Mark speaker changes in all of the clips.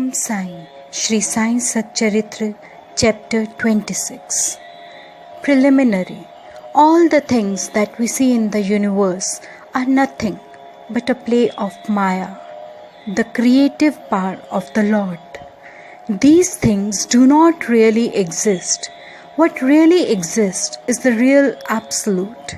Speaker 1: Om Sai, Shri Sai Satcharitra, Chapter 26. Preliminary. All the things that we see in the universe are nothing but a play of Maya, the creative power of the Lord. These things do not really exist. What really exists is the real absolute.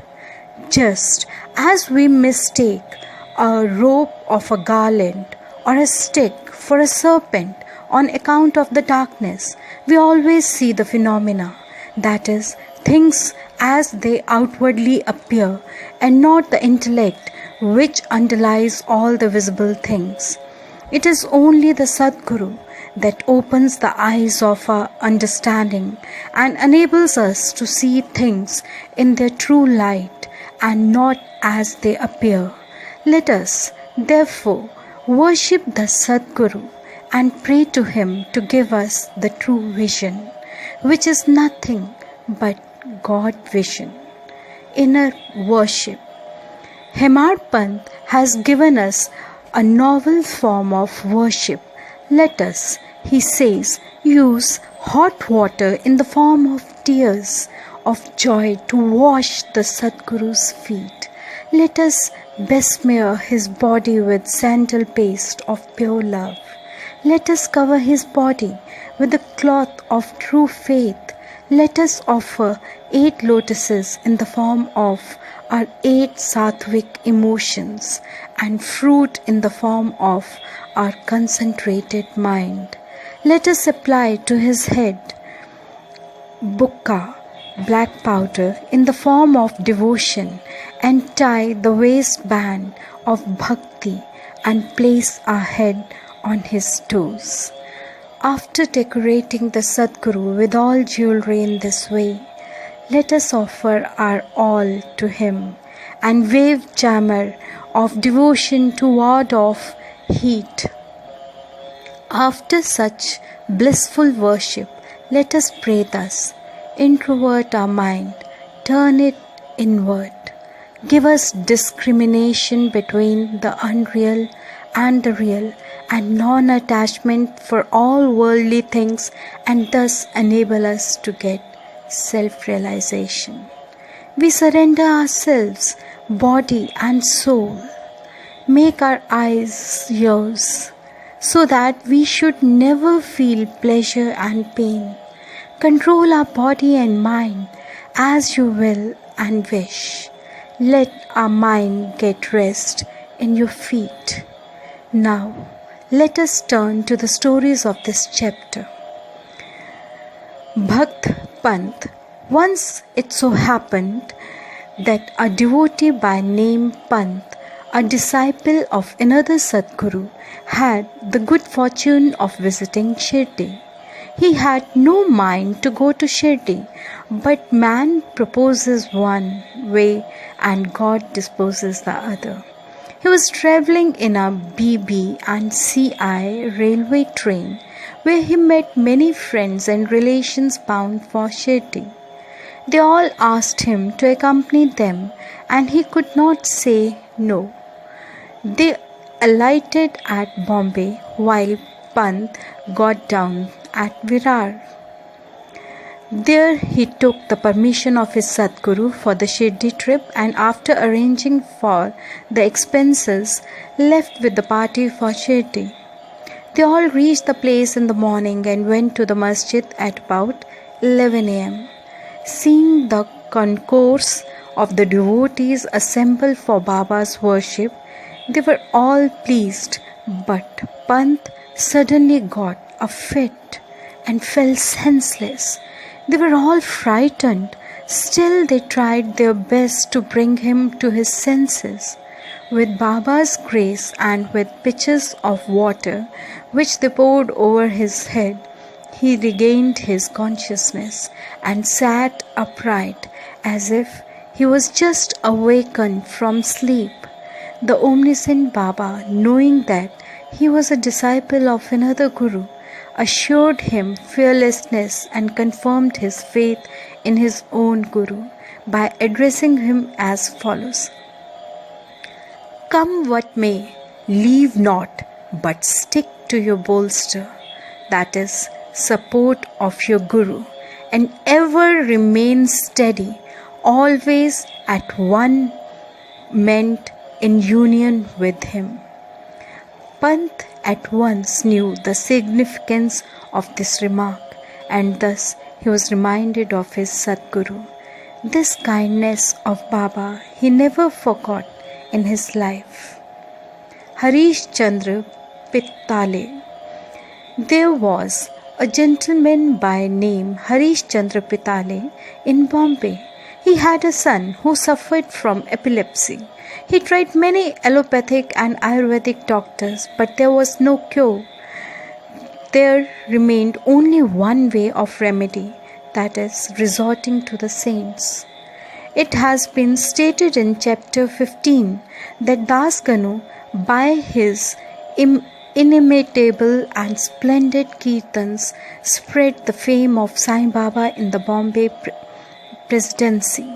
Speaker 1: Just as we mistake a rope of a garland or a stick for a serpent on account of the darkness, we always see the phenomena, that is, things as they outwardly appear, and not the intellect which underlies all the visible things. It is only the Sadguru that opens the eyes of our understanding and enables us to see things in their true light and not as they appear. Let us, therefore, worship the Sadguru and pray to him to give us the true vision, which is nothing but God vision. Inner worship. Hemar Pant has given us a novel form of worship. Let us, he says, use hot water in the form of tears of joy to wash the Sadguru's feet. Let us besmear his body with sandal paste of pure love. Let us cover his body with the cloth of true faith. Let us offer 8 lotuses in the form of our 8 sattvic emotions and fruit in the form of our concentrated mind. Let us apply to his head bukka, black powder, in the form of devotion, and tie the waistband of bhakti and place our head on his toes. After decorating the Sadguru with all jewelry in this way, let us offer our all to him and wave chamar of devotion to ward off heat. After such blissful worship, let us pray thus: introvert our mind, turn it inward. Give us discrimination between the unreal and the real, and non-attachment for all worldly things, and thus enable us to get self-realization. We surrender ourselves, body and soul. Make our eyes yours, so that we should never feel pleasure and pain. Control our body and mind as you will and wish. Let our mind get rest in your feet. Now, let us turn to the stories of this chapter. Bhakt Pant. Once it so happened that a devotee by name Pant, a disciple of another Sadguru, had the good fortune of visiting Shirdi. He had no mind to go to Shirdi, but man proposes one way and God disposes the other. He was travelling in a BB and CI railway train, where he met many friends and relations bound for Shirdi. They all asked him to accompany them, and he could not say no. They alighted at Bombay, while Pant got down at Virar. There he took the permission of his Sadguru for the Shirdi trip, and after arranging for the expenses, left with the party for Shirdi. They all reached the place in the morning and went to the masjid at about 11 a.m. Seeing the concourse of the devotees assembled for Baba's worship, they were all pleased, but Pant suddenly got a fit and fell senseless. They were all frightened. Still they tried their best to bring him to his senses. With Baba's grace and with pitchers of water which they poured over his head, he regained his consciousness and sat upright as if he was just awakened from sleep. The omniscient Baba, knowing that he was a disciple of another Guru, assured him fearlessness and confirmed his faith in his own Guru by addressing him as follows: Come what may, leave not, but stick to your bolster. that is, support of your Guru, and ever remain steady, always at one meant in union with him. Pant at once knew the significance of this remark, and thus he was reminded of his Sadguru. This kindness of Baba he never forgot in his life. Harish Chandra Pittale. There was a gentleman by name Harish Chandra Pittale in Bombay. He had a son who suffered from epilepsy. He tried many allopathic and Ayurvedic doctors, but there was no cure. There remained only one way of remedy, that is, resorting to the saints. It has been stated in chapter 15 that Das Ganu, by his inimitable and splendid kirtans, spread the fame of Sai Baba in the Bombay Presidency.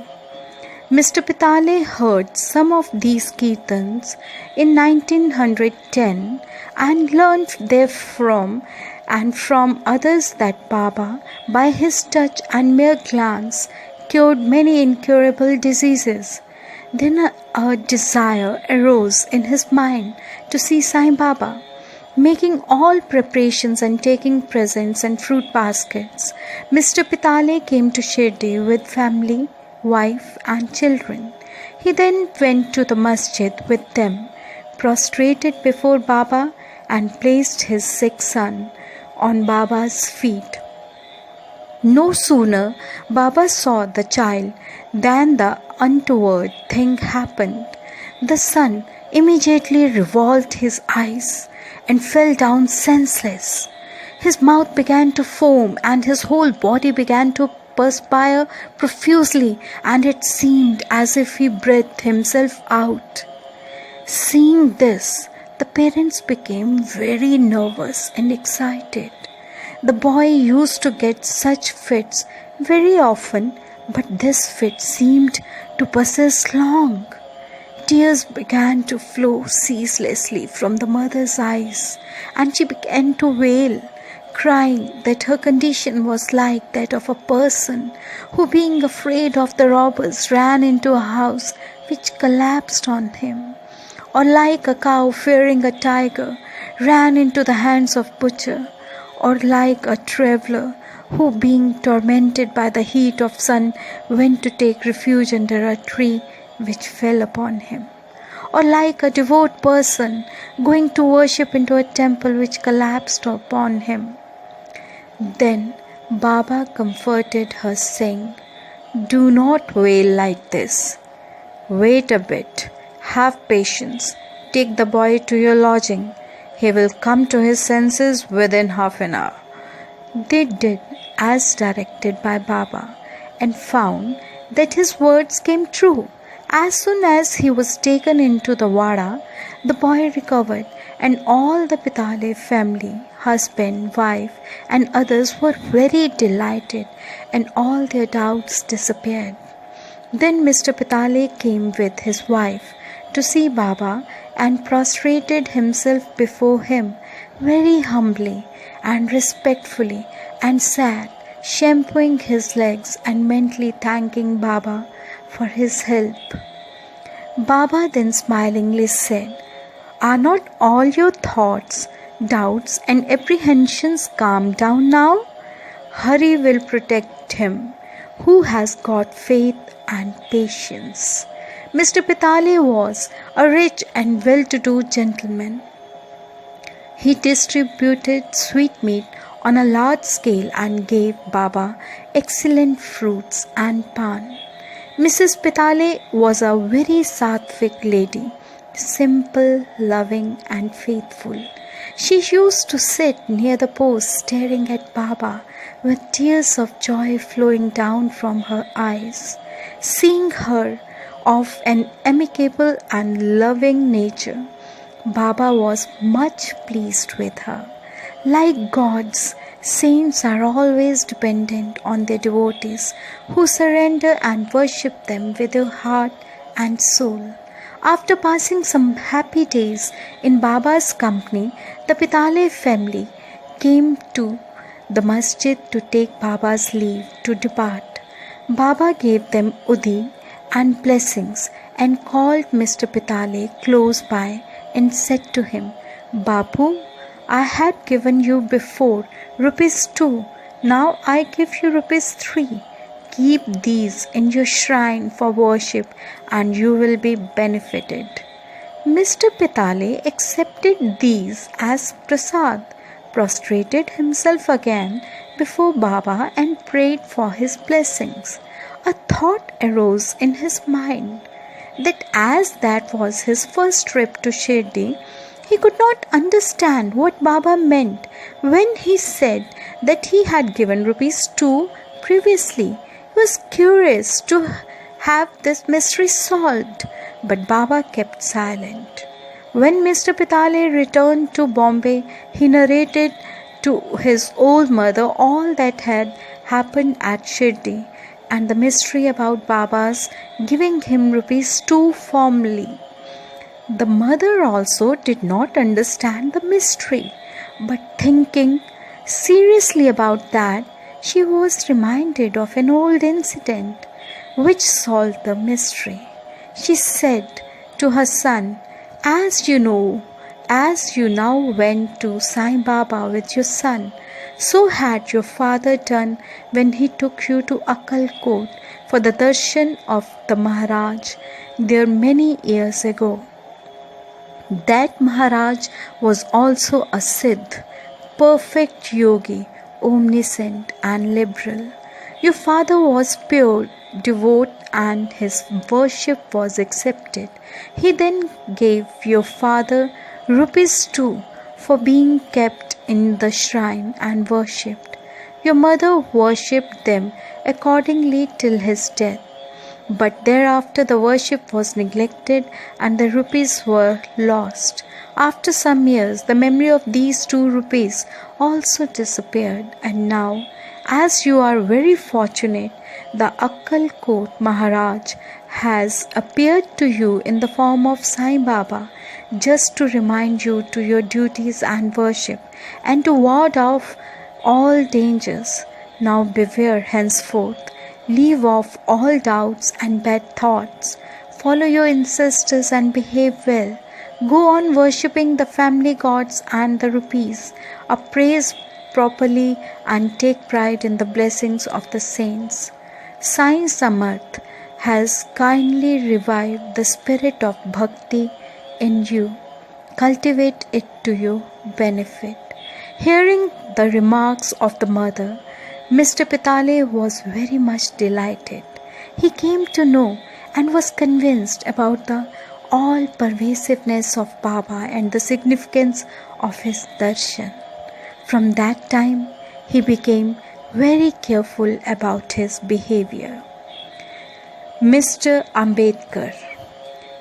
Speaker 1: Mr. Pittale heard some of these kirtans in 1910 and learned therefrom and from others that Baba, by his touch and mere glance, cured many incurable diseases. Then a desire arose in his mind to see Sai Baba. Making all preparations and taking presents and fruit baskets, Mr. Pittale came to Shirdi with family, wife and children. He then went to the masjid with them, prostrated before Baba and placed his sick son on Baba's feet. No sooner Baba saw the child than the untoward thing happened. The son immediately revolved his eyes and fell down senseless. His mouth began to foam and his whole body began to perspire profusely, and it seemed as if he breathed himself out. Seeing this, the parents became very nervous and excited. The boy used to get such fits very often, but this fit seemed to persist long. Tears began to flow ceaselessly from the mother's eyes, and she began to wail, crying that her condition was like that of a person who, being afraid of the robbers, ran into a house which collapsed on him, or like a cow fearing a tiger, ran into the hands of butcher, or like a traveller who, being tormented by the heat of sun, went to take refuge under a tree which fell upon him, or like a devout person going to worship into a temple which collapsed upon him. Then Baba comforted her, saying, "Do not wail like this. Wait a bit. Have patience. Take the boy to your lodging. He will come to his senses within half an hour." They did as directed by Baba and found that his words came true. As soon as he was taken into the wada, the boy recovered, and all the Pittale family, husband, wife, and others were very delighted, and all their doubts disappeared. Then Mr. Pittale came with his wife to see Baba and prostrated himself before him very humbly and respectfully, and sat shampooing his legs and mentally thanking Baba for his help. Baba then smilingly said, "Are not all your thoughts, doubts and apprehensions calmed down now? Hari will protect him who has got faith and patience." Mr. Pittale was a rich and well-to-do gentleman. He distributed sweetmeat on a large scale and gave Baba excellent fruits and pan. Mrs. Pittale was a very sattvic lady, simple, loving and faithful. She used to sit near the post staring at Baba with tears of joy flowing down from her eyes. Seeing her of an amicable and loving nature, Baba was much pleased with her. Like gods, saints are always dependent on their devotees who surrender and worship them with their heart and soul. After passing some happy days in Baba's company, the Pittale family came to the masjid to take Baba's leave to depart. Baba gave them Udi and blessings and called Mr. Pitale close by and said to him, Babu, I had given you before ₹2. Now I give you ₹3. Keep these in your shrine for worship and you will be benefited. Mr. Pitale accepted these as prasad, prostrated himself again before Baba and prayed for his blessings. A thought arose in his mind that as that was his first trip to Shirdi, he could not understand what Baba meant when he said that he had given ₹2 previously. He was curious to have this mystery solved, but Baba kept silent. When Mr. Pitale returned to Bombay, he narrated to his old mother all that had happened at Shirdi and the mystery about Baba's giving him ₹2 formally. The mother also did not understand the mystery, but thinking seriously about that, she was reminded of an old incident which solved the mystery. She said to her son, as you now went to Sai Baba with your son, so had your father done when he took you to Akkalkot for the darshan of the Maharaj there many years ago. That Maharaj was also a Siddh, perfect yogi, omniscient and liberal. Your father was pure, devout, and his worship was accepted. He then gave your father ₹2 for being kept in the shrine and worshipped. Your mother worshipped them accordingly till his death. But thereafter the worship was neglected and the rupees were lost. After some years, the memory of these ₹2 also disappeared, and now, as you are very fortunate, the Akkalkot Maharaj has appeared to you in the form of Sai Baba, just to remind you to your duties and worship, and to ward off all dangers. Now beware henceforth. Leave off all doubts and bad thoughts. Follow your ancestors and behave well. Go on worshipping the family gods and the rupees. Appraise properly and take pride in the blessings of the saints. Sai Samarth has kindly revived the spirit of bhakti in you. Cultivate it to your benefit. Hearing the remarks of the mother, Mr. Pitale was very much delighted. He came to know and was convinced about the all-pervasiveness of Baba and the significance of his darshan. From that time, he became very careful about his behavior. Mr. Ambedkar.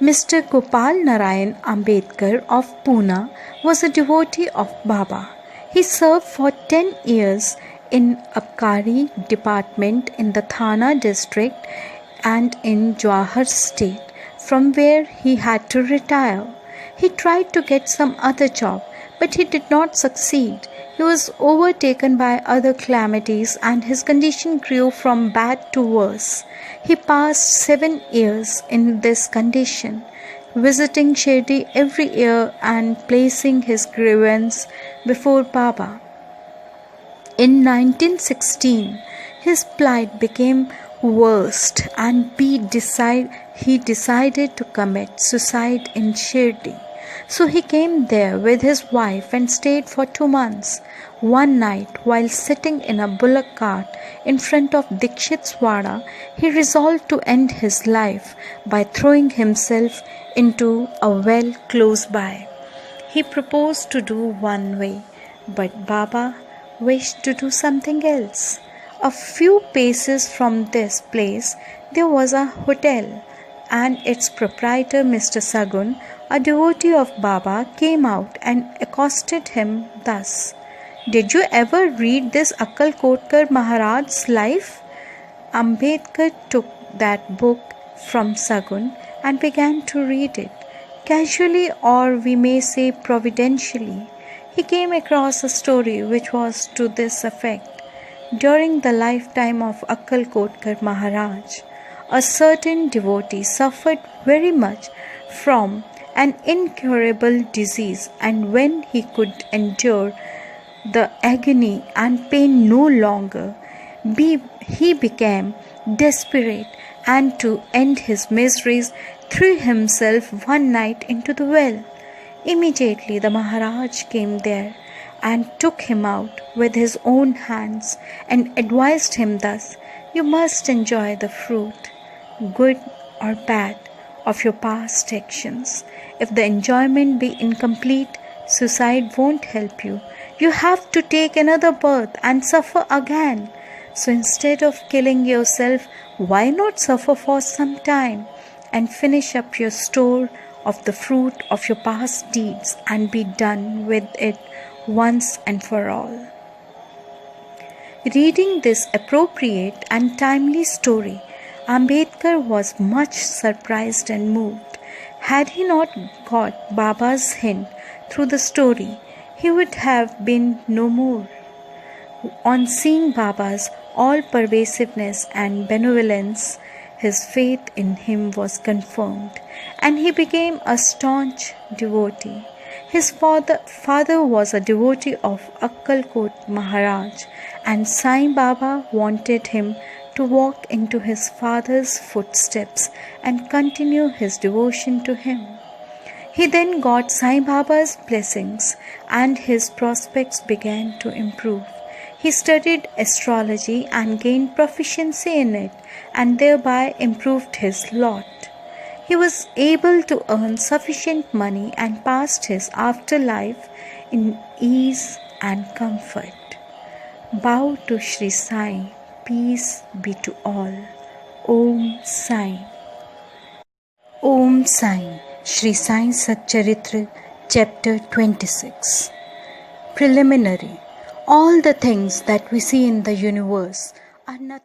Speaker 1: Mr. Gopal Narayan Ambedkar of Pune was a devotee of Baba. He served for 10 years in Abkari department in the Thana district and in Jawhar state, from where he had to retire. He tried to get some other job, but he did not succeed. He was overtaken by other calamities and his condition grew from bad to worse. He passed 7 years in this condition, visiting Shirdi every year and placing his grievance before Baba. In 1916, his plight became worse and he decided to commit suicide in Shirdi. So he came there with his wife and stayed for 2 months. One night, while sitting in a bullock cart in front of Dikshit's Wada, he resolved to end his life by throwing himself into a well close by. He proposed to do one way, but Baba wished to do something else. A few paces from this place there was a hotel, and its proprietor, Mr. Sagun, a devotee of Baba, came out and accosted him thus. Did you ever read this Akkalkotkar Maharaj's life? Ambedkar took that book from Sagun and began to read it. Casually, or we may say providentially, He came across a story which was to this effect. During the lifetime of Akkalkotkar Maharaj, a certain devotee suffered very much from an incurable disease, and when he could endure the agony and pain no longer, he became desperate, and to end his miseries threw himself one night into the well. Immediately the Maharaj came there and took him out with his own hands and advised him thus: "You must enjoy the fruit, good or bad, of your past actions. If the enjoyment be incomplete, suicide won't help you. You have to take another birth and suffer again. So instead of killing yourself, why not suffer for some time and finish up your store of the fruit of your past deeds and be done with it once and for all?" Reading this appropriate and timely story, Ambedkar was much surprised and moved. Had he not got Baba's hint through the story, he would have been no more. On seeing Baba's all-pervasiveness and benevolence, his faith in him was confirmed, and he became a staunch devotee. His father was a devotee of Akkalkot Maharaj, and Sai Baba wanted him to walk into his father's footsteps and continue his devotion to him. He then got Sai Baba's blessings, and his prospects began to improve. He studied astrology and gained proficiency in it, and thereby improved his lot. He was able to earn sufficient money and passed his afterlife in ease and comfort. Bow to Sri Sai. Peace be to all. Om Sai. Om Sai. Sri Sai Satcharitra, Chapter 26. Preliminary. All the things that we see in the universe are nothing